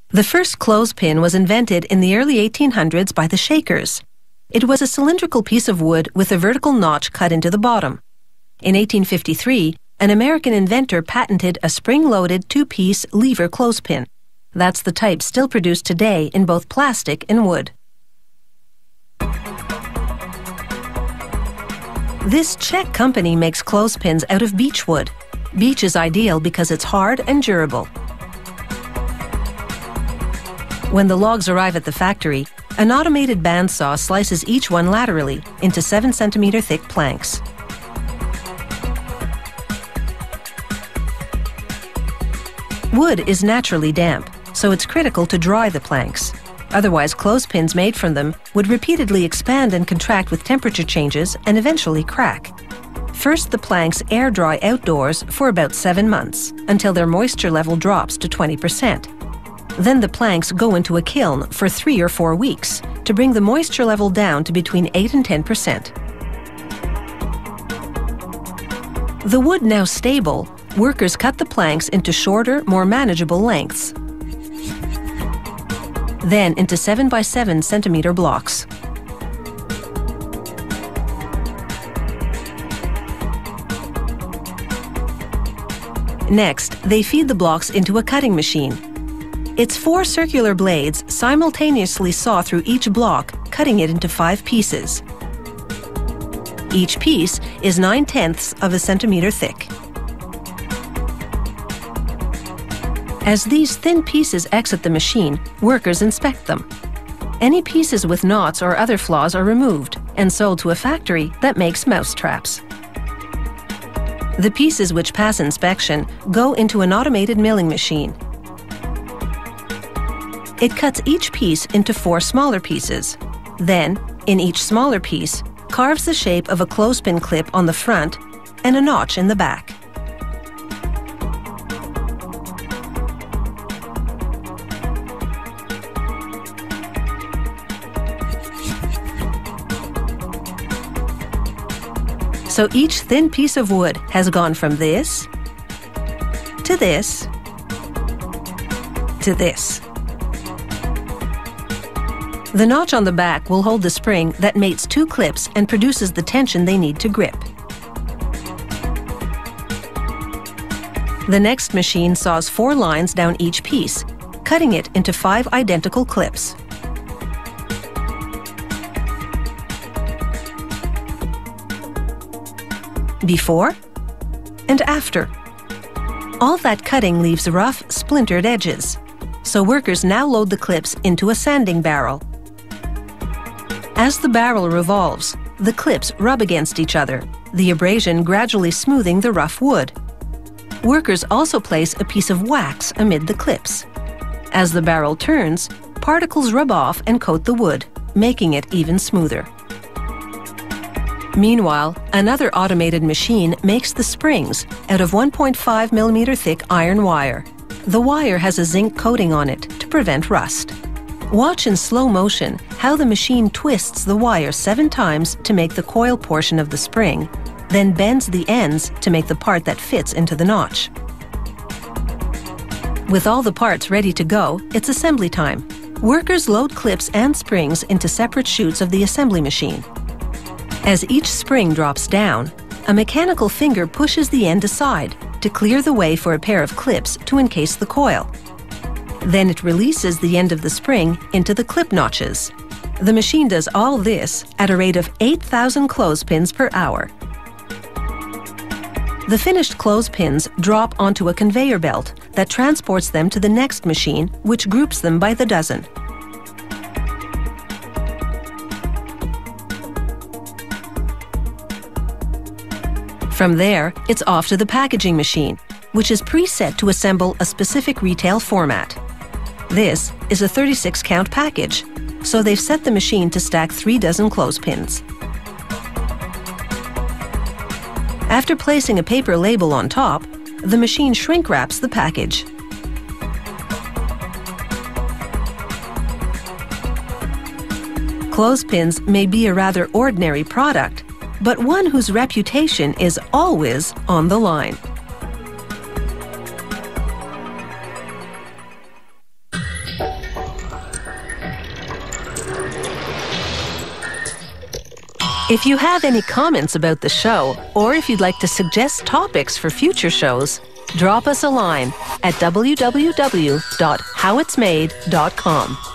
The first clothespin was invented in the early 1800s by the Shakers. It was a cylindrical piece of wood with a vertical notch cut into the bottom. In 1853, an American inventor patented a spring-loaded two-piece lever clothespin. That's the type still produced today in both plastic and wood. This Czech company makes clothespins out of beech wood. Beech is ideal because it's hard and durable. When the logs arrive at the factory, an automated bandsaw slices each one laterally into 7-centimeter thick planks. Wood is naturally damp, so it's critical to dry the planks. Otherwise, clothespins made from them would repeatedly expand and contract with temperature changes and eventually crack. First, the planks air dry outdoors for about 7 months, until their moisture level drops to 20%. Then the planks go into a kiln for 3 or 4 weeks to bring the moisture level down to between 8 and 10%. The wood now stable, workers cut the planks into shorter, more manageable lengths. Then into 7 by 7 centimeter blocks. Next, they feed the blocks into a cutting machine. Its 4 circular blades simultaneously saw through each block, cutting it into 5 pieces. Each piece is 9/10 of a centimeter thick. As these thin pieces exit the machine, workers inspect them. Any pieces with knots or other flaws are removed and sold to a factory that makes mouse traps. The pieces which pass inspection go into an automated milling machine. It cuts each piece into 4 smaller pieces. Then, in each smaller piece, carves the shape of a clothespin clip on the front and a notch in the back. So each thin piece of wood has gone from this to this to this. The notch on the back will hold the spring that mates 2 clips and produces the tension they need to grip. The next machine saws 4 lines down each piece, cutting it into 5 identical clips. Before and after. All that cutting leaves rough, splintered edges. So workers now load the clips into a sanding barrel. As the barrel revolves, the clips rub against each other, the abrasion gradually smoothing the rough wood. Workers also place a piece of wax amid the clips. As the barrel turns, particles rub off and coat the wood, making it even smoother. Meanwhile, another automated machine makes the springs out of 1.5 millimeter thick iron wire. The wire has a zinc coating on it to prevent rust. Watch in slow motion how the machine twists the wire 7 times to make the coil portion of the spring, then bends the ends to make the part that fits into the notch. With all the parts ready to go, it's assembly time. Workers load clips and springs into separate chutes of the assembly machine. As each spring drops down, a mechanical finger pushes the end aside to clear the way for a pair of clips to encase the coil. Then it releases the end of the spring into the clip notches. The machine does all this at a rate of 8,000 clothespins per hour. The finished clothespins drop onto a conveyor belt that transports them to the next machine, which groups them by the dozen. From there, it's off to the packaging machine, which is preset to assemble a specific retail format. This is a 36-count package, so they've set the machine to stack 3 dozen clothespins. After placing a paper label on top, the machine shrink wraps the package. Clothespins may be a rather ordinary product, but one whose reputation is always on the line. If you have any comments about the show, or if you'd like to suggest topics for future shows, drop us a line at www.howitsmade.com.